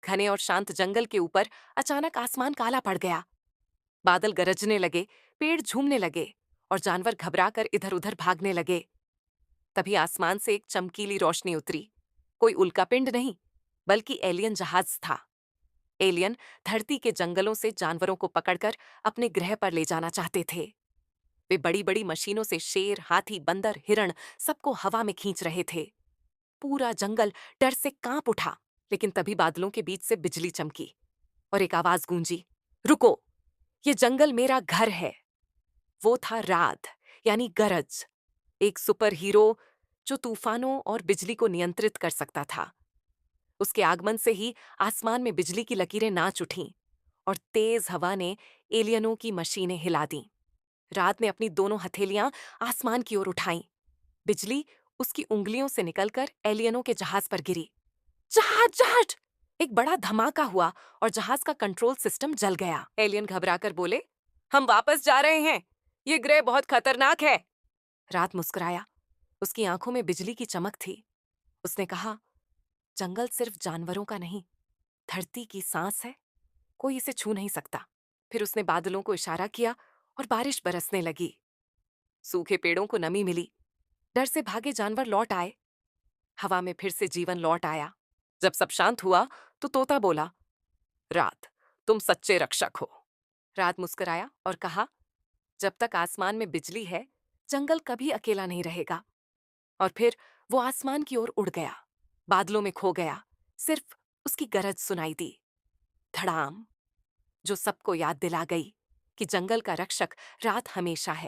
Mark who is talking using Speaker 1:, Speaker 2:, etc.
Speaker 1: घने और शांत जंगल के ऊपर अचानक आसमान काला पड़ गया। बादल गरजने लगे, पेड़ झूमने लगे और जानवर घबराकर इधर-उधर भागने लगे। तभी आसमान से एक चमकीली रोशनी उतरी। कोई उल्कापिंड नहीं, बल्कि एलियन जहाज था। एलियन धरती के जंगलों से जानवरों को पकड़कर अपने ग्रह पर ले जाना चाहते थे। वे बड़ी-बड़ी मशीनों से शेर, हाथी, बंदर, हिरण सबको हवा में खींच रहे थे। पूरा जंगल डर से कांप उठा। लेकिन तभी बादलों के बीच से बिजली चमकी और एक आवाज गूंजी, रुको, ये जंगल मेरा घर है। वो था रात, यानी गरज, एक सुपर हीरो जो तूफानों और बिजली को नियंत्रित कर सकता था। उसके आगमन से ही आसमान में बिजली की लकीरें नाच उठीं और तेज हवा ने एलियनों की मशीनें हिला दीं। रात ने अपनी दोनों हथेलियां आसमान की ओर उठाईं। बिजली उसकी उंगलियों से निकलकर एलियनों के जहाज पर गिरी। जहाज जहाज! एक बड़ा धमाका हुआ और जहाज का कंट्रोल सिस्टम जल गया। एलियन घबराकर बोले, हम वापस जा रहे हैं, ये ग्रह बहुत खतरनाक है। रात मुस्कुराया, उसकी आंखों में बिजली की चमक थी। उसने कहा, जंगल सिर्फ जानवरों का नहीं, धरती की सांस है, कोई इसे छू नहीं सकता। फिर उसने बादलों को इशारा किया और बारिश बरसने लगी। सूखे पेड़ों को नमी मिली, डर से भागे जानवर लौट आए। हवा में फिर से जीवन लौट आया। जब सब शांत हुआ तो तोता बोला, रात, तुम सच्चे रक्षक हो। रात मुस्कुराया और कहा, जब तक आसमान में बिजली है, जंगल कभी अकेला नहीं रहेगा। और फिर वो आसमान की ओर उड़ गया, बादलों में खो गया। सिर्फ उसकी गरज सुनाई दी, धड़ाम, जो सबको याद दिला गई कि जंगल का रक्षक रात हमेशा है।